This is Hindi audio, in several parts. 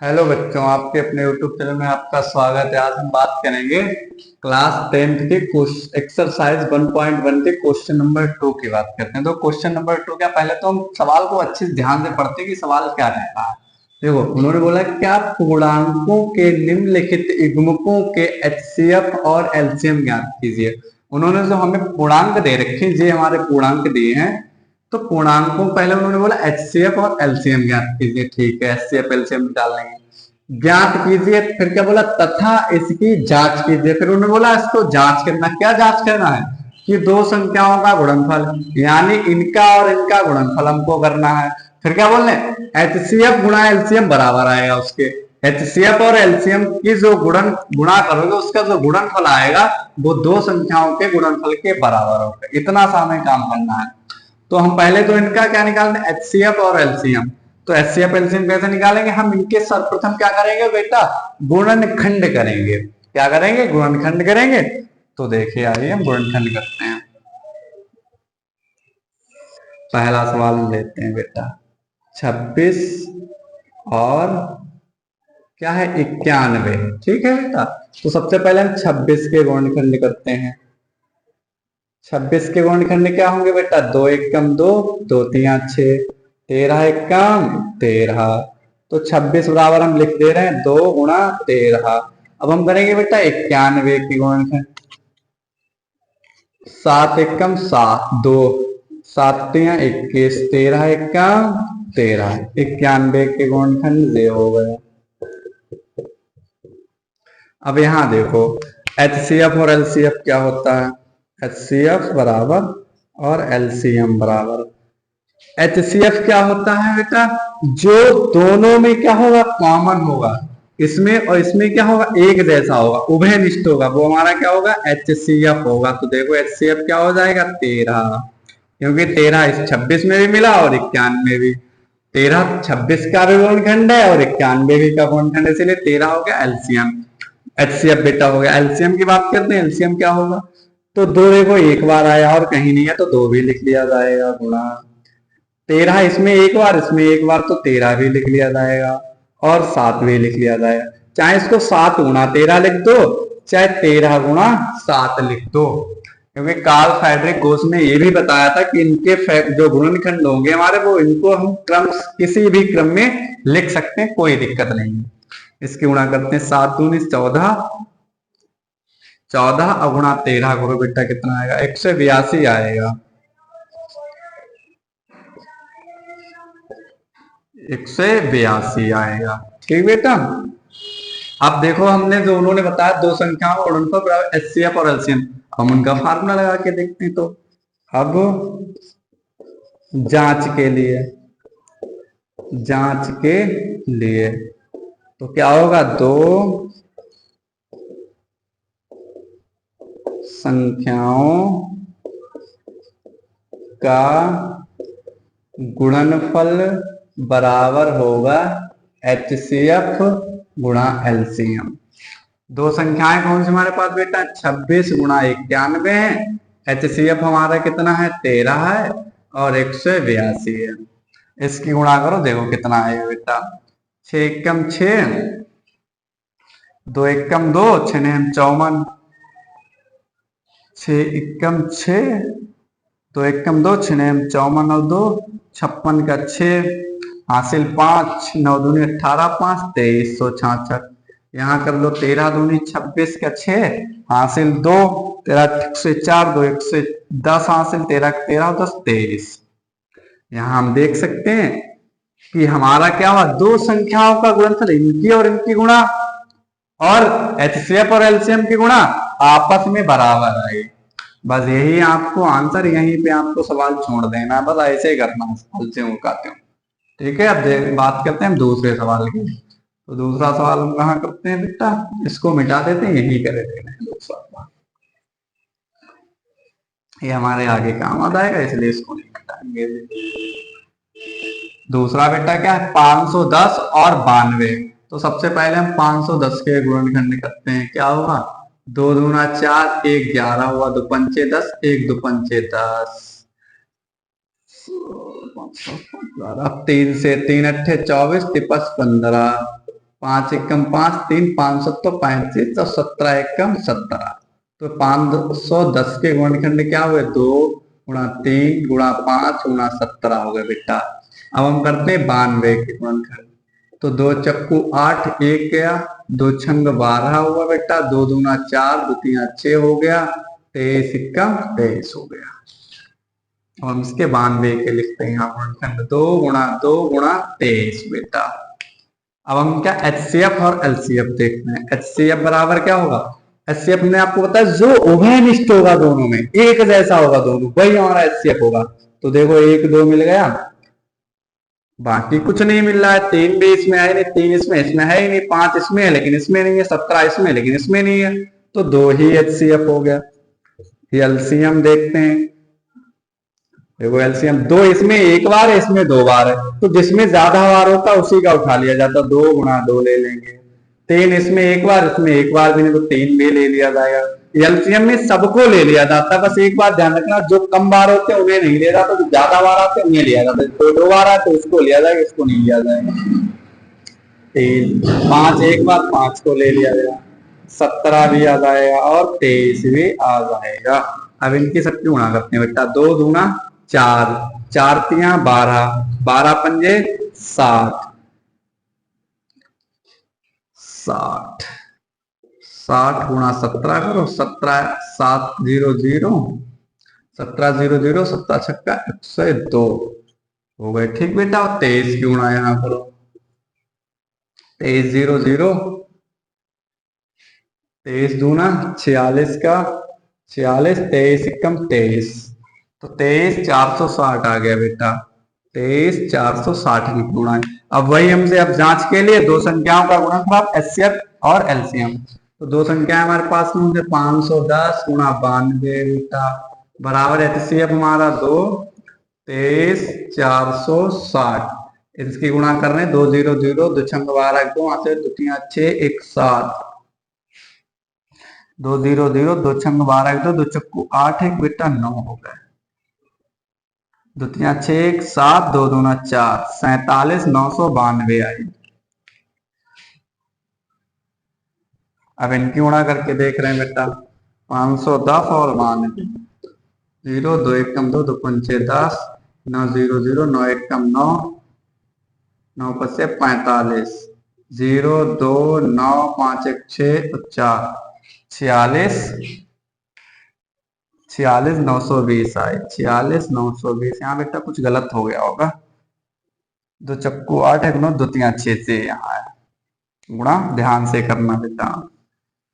हेलो बच्चों, आपके अपने YouTube चैनल में आपका स्वागत है। आज हम बात करेंगे क्लास 10th के एक्सरसाइज 1.1 के क्वेश्चन नंबर 2 की बात करते हैं। तो क्वेश्चन नंबर 2 क्या, पहले तो हम सवाल को अच्छे से ध्यान से पढ़ते हैं कि सवाल क्या कह रहा है। देखो, उन्होंने बोला क्या पूर्णांकों के निम्नलिखित युग्मकों के HCF और LCM ज्ञात कीजिए। उन्होंने जो हमें पूर्णांक दे रखे, ये हमारे पूर्णांक दिए हैं, तो पूर्णांकों पहले उन्होंने बोला HCF और LCM ज्ञात कीजिए। ठीक है, HCF LCM निकाल लेंगे। ज्ञात कीजिए, फिर क्या बोला, तथा इसकी जांच कीजिए। फिर उन्होंने बोला इसको जांच करना। क्या जांच करना है कि दो संख्याओं का गुणनफल, यानी इनका और इनका गुणनफल हमको करना है। फिर क्या बोल रहे, HCF गुणा LCM बराबर आएगा उसके। HCF और LCM की जो गुणा करोगे, उसका जो गुणनफल आएगा वो दो संख्याओं के गुणनफल के बराबर होगा। इतना सा हमें काम करना है। तो हम पहले तो इनका क्या निकालते हैं, HCF और LCM। तो HCF LCM कैसे निकालेंगे, हम इनके सर्वप्रथम क्या करेंगे बेटा, गुणनखंड करेंगे। क्या करेंगे, गुणनखंड करेंगे। तो देखिए, आइए हम गुणनखंड करते हैं। पहला सवाल लेते हैं बेटा, 26 और क्या है, 91। ठीक है बेटा, तो सबसे पहले हम 26 के गुणनखंड करते हैं। 26 के गुणनखंड क्या होंगे बेटा, 2 एकम 2, 2 तिया 6, 13 एकम 13। तो 26 बराबर हम लिख दे रहे हैं 2 गुणा 13। अब हम करेंगे बेटा 91 के गुणनखंड। 7 एकम 7, 2, 7 तिया 21, 13 एकम 13। 91 के गुणनखंड ये हो गए। अब यहां देखो, HCF और LCF क्या होता है। HCF बराबर और LCM बराबर। HCF क्या होता है बेटा, जो दोनों में क्या होगा, कॉमन होगा। इसमें और इसमें क्या होगा, एक जैसा होगा, उभयनिष्ठ होगा, वो हमारा क्या होगा, HCF होगा। तो देखो HCF क्या हो जाएगा, 13, क्योंकि 13 इस 26 में भी मिला और 91 में भी। 13 26 का भी गुणनखंड है और 91 भी का गुणनखंड है, इसलिए 13 हो गया LCM। HCF बेटा हो गया। LCM की बात करते हैं, LCM क्या होगा, तो दो देखो एक बार आया और कहीं नहीं है, तो दो भी लिख लिया जाएगा गुणा 13। इसमें एक बार, इसमें एक बार, तो 13 भी लिख लिया जाएगा और 7 भी लिख लिया जाएगा। चाहे इसको 7 गुणा 13 लिख दो, चाहे 13 गुणा 7 लिख दो, क्योंकि कार्ल फ्रेडरिक गोस ने ये भी बताया था कि इनके जो गुणनखंड होंगे हमारे, वो इनको हम क्रम किसी भी क्रम में लिख सकते हैं, कोई दिक्कत नहीं है। इसकी गुणा करते हैं, 7 दूनी 14, 14 अगुणा 13 करो बेटा, कितना आएगा, 182 आएगा। 182 आएगा। ठीक बेटा। अब देखो, हमने जो उन्होंने बताया दो संख्याओं का गुणनफल बराबर HCF और LCM, हम उनका फार्मूला लगा के देखते हैं। तो अब जांच के लिए तो क्या होगा, दो संख्याओं का गुणनफल बराबर होगा HCF गुणा LCM। दो संख्याएं कौन सी हमारे पास बेटा, 26 गुणा 91 है। HCF हमारा कितना है, 13 है और 182 है। इसकी गुणा करो, देखो कितना आएगा बेटा, 6 एकम 6, 2 एकम 2, 6 54, 6 एकम 6, 2 एकम 2, 6 54 और 2 56 का 6, हासिल 5, 9 दूनी 18, 5 2366। यहाँ कर लो, 13 दूनी 26 का 6, हासिल 2, 13 से 4, 2 1 से 10, हासिल 13 13 10 23। यहाँ हम देख सकते हैं कि हमारा क्या हुआ, दो संख्याओं का गुणनफल, इनकी और इनकी गुणा, और HCF और LCM की गुणा आपस में बराबर आए। बस यही आपको आंसर, यहीं पे आपको सवाल छोड़ देना, बस ऐसे ही करना, सवाल से मुकाते हो। ठीक है, अब बात करते हैं हम दूसरे सवाल की। तो दूसरा सवाल हम कहाँ करते हैं बेटा, इसको मिटा देते हैं, यही कर देते हैं दूसरा सवाल, ये हमारे आगे काम आ जाएगा, इसलिए इसको नहीं मिटाएंगे। दूसरा बेटा क्या है, 510 और 92। तो सबसे पहले हम 510 के गुणनखंड करते हैं। क्या हुआ, 2 दूना 4, 1 11 हुआ, 2 पंचे 10, 1 2 पंचे 10, 3 से 3 अट्ठे 24, तिपस 15, 5 एकम 5, 3 5 35 तो 17 एकम 17। तो 510 के गुणनखंड क्या हुए? 2 गुणा 3 गुणा 5 गुणा 17 हो गए बेटा। अब हम करते हैं 92 के गुणनखंड। तो 2 चक्कू 8, 1 गया, 2 छंग 12 हुआ बेटा, 2 दूना 4, 2 तीन 6 हो गया, 23 एकम 23 हो गया। और हम इसके 92 के लिखते हैं यहाँ गुणनखंड 2 गुणा 23 बेटा। अब हम क्या HCF और LCF देखते हैं। HCF बराबर क्या होगा? HCF ने आपको पता है जो उभयनिष्ठ होगा, दोनों में एक जैसा होगा दोनों, वही हमारा HCF होगा। तो देखो 1 2 मिल गया, बाकी कुछ नहीं मिल रहा है। 3 भी इसमें है नहीं, 3 इसमें है ही नहीं, 5 इसमें है लेकिन इसमें नहीं है, 17 इसमें लेकिन इसमें नहीं है, तो 2 ही HCF हो गया। LCM देखते हैं। देखो LCM 2 इसमें एक बार है, इसमें 2 बार है, तो जिसमें ज्यादा बार होता है उसी का उठा लिया जाता है। 2 गुणा 2 ले लेंगे। 3 इसमें एक बार, इसमें एक बार भी नहीं, तो 3 भी ले लिया जाएगा। LCM में सबको ले लिया जाता है, बस एक बात ध्यान रखना, जो कम बार होते हैं उन्हें नहीं लिया जाता, जो ज्यादा बार आते हैं उन्हें लिया जाता है। 2 बार आते तो उसको लिया जाएगा, इसको नहीं लिया जाएगा। 3 5 एक बार, 5 को ले लिया जाएगा, 17 भी आ जाएगा और 23 भी आ जाएगा। अब इनकी सबकी गुणा करते हैं बेटा। 2 दूना 4, 4 तिया 12, 12 पंजे 60, 60 गुणा 17 करो, 17 7 0 0, 17 0 0, 17 छक्का 102 हो गए। ठीक बेटा। और 23 की गुणा यहाँ करो, 23 0 0, 23 दूना 46 का 46, 23 एकम 23, तो 23 460 आ गया बेटा। 23 460 की गुणा है। अब वही हमसे अब जांच के लिए दो संख्याओं का गुणनफल HCF और LCM। तो दो संख्या हमारे पास में होंगे 510 गुणा 92 बेटा बराबर HCF हमारा 2, 23 460। इसकी गुणा कर रहे हैं 2 0 0, 2 छंग 12 2, वहां से 2 3 6 1 7, 2 0 0, 2 छंग 12 2, 2 चक्कू 8 1 बेटा 9 हो गए। 2 3 6 1 7, 2 दूना 4, 47 992 आई। अब इनकी गुणा करके देख रहे हैं बेटा। 510 और 92, 0 2 एकम 2, 2 पंचे 10, 9 0 0, 9 एकम 9, 9 पचे 45, 0 2 9 5 1 6 4, 46 46 920 आए। 46 920 यहाँ बेटा कुछ गलत हो गया होगा। 2 चक्कू 8 1 9, 2 3 6 से यहाँ है गुणा, ध्यान से करना बेटा।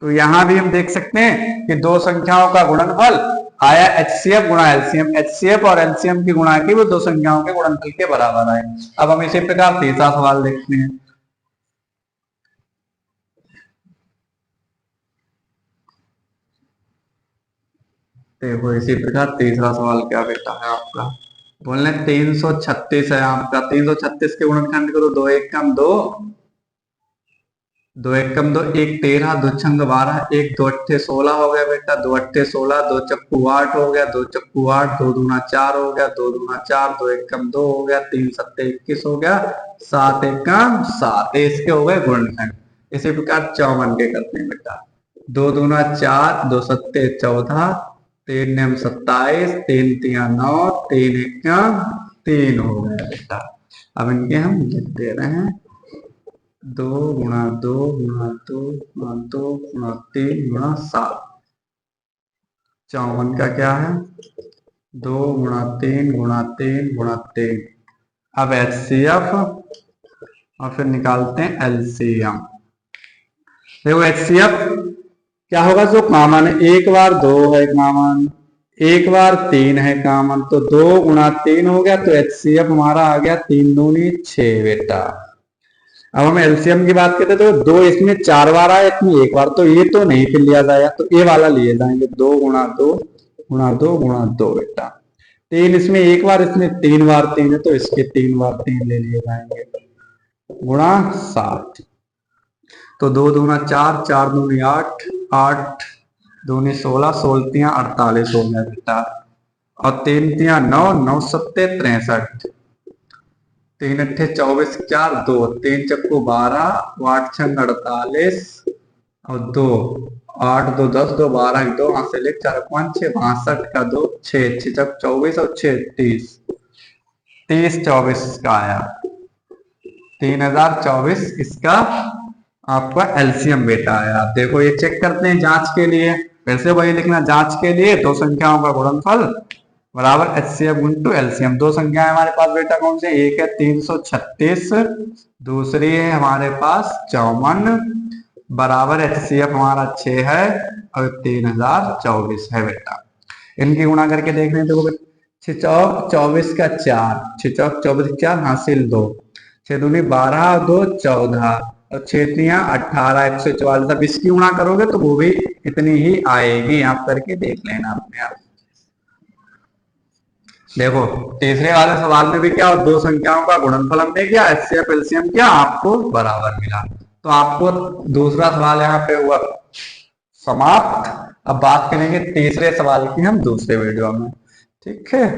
तो यहां भी हम देख सकते हैं कि दो संख्याओं का गुणनफल आया HCF गुणा LCM, HCF और LCM की गुणा की वो दो संख्याओं के गुणनफल के बराबर आए। अब हम इसी प्रकार तीसरा सवाल देखते हैं। देखो इसी प्रकार तीसरा सवाल क्या बेटा है आपका, बोलने 336 है आपका। 336 के गुणनखंड करो, 2 एकम 2, 2 एकम 2, 1 13, 2 छंग 12, 1 2 अट्ठे 16 हो गया बेटा, 2 अट्ठे 16, 2 चक्कू 8 हो गया, 2 चक्कू 8, 2 दूना 4 हो गया, 2 दूना 4, 2 एकम 2 हो गया, 3 सत्ते 21 हो गया, 7 एकम 7, इसके हो गए गुणनखंड। इसी प्रकार 54 के करते हैं बेटा। 2 दूना 4, 2 सत्ते 14, 3 नेम 27, 3 तिया 9, 3 एकम 3 हो गया बेटा। अब इनके हम लिख दे रहे हैं 2 गुणा 2 गुणा 2 गुणा 2 गुणा 3 गुणा 7। 54 का क्या है 2 गुणा 3 गुणा 3 गुणा 3। अब HCF और फिर निकालते हैं LCM। देखो HCF क्या होगा, जो कॉमन है, एक बार 2 है कॉमन, एक बार 3 है कॉमन, तो 2 गुणा 3 हो गया, तो HCF हमारा आ गया 3 दूनी 6 बेटा। अब हम LCM की बात करते तो 2 इसमें 4 बार आया, इसमें 1 बार, तो ये तो नहीं फिर लिया जाएगा, तो ये वाला लिए जाएंगे। 2 गुणा 2 गुणा 2 गुणा 2 बेटा। 3 इसमें 1 बार, इसमें 3 बार 3 है, तो इसके 3 बार 3 ले लिए जाएंगे गुणा 7। तो 2 दूना 4, 4 दूनी 8, 8 दूनी 16, 16 तिया 48 हो गया बेटा। और 3 तिया 9, 9 सत्ते 63, तीन अट्ठे 24, 4 2, 3 चक्कू 12, 8 छंग 48 और 2, 8 2 10, 2 12 2, हाथ से लेकर 4 5 6 62 का 2 6 6 चक 24 और 6 30, 30 24 का आया 3024, इसका आपका एलसीएम बेटा आया। देखो ये चेक करते हैं जांच के लिए, वैसे वही लिखना जांच के लिए, दो संख्याओं का गुणनफल बराबर एचसीएफ गुणटू एलसीएम। दो संख्याएं हमारे पास बेटा कौन से, एक है 336, दूसरी है हमारे पास 54, बराबर एचसीएफ हमारा 6 है और 3024 है बेटा। इनकी गुणा करके देख रहे हैं, देखो 6 चौक 24 का 4, 6 चौक 24 4 हासिल 2, 6 दूनी 12 2 14 और 6 3 18 144। अब इसकी गुणा करोगे तो वो भी इतनी ही आएगी, आप करके देख लेना अपने आप। देखो तीसरे वाले सवाल में भी क्या, दो संख्याओं का गुणनफल हमने किया, एचसीएफ एलसीएम किया, आपको बराबर मिला। तो आपको दूसरा सवाल यहाँ पे हुआ समाप्त। अब बात करेंगे तीसरे सवाल की हम दूसरे वीडियो में, ठीक है।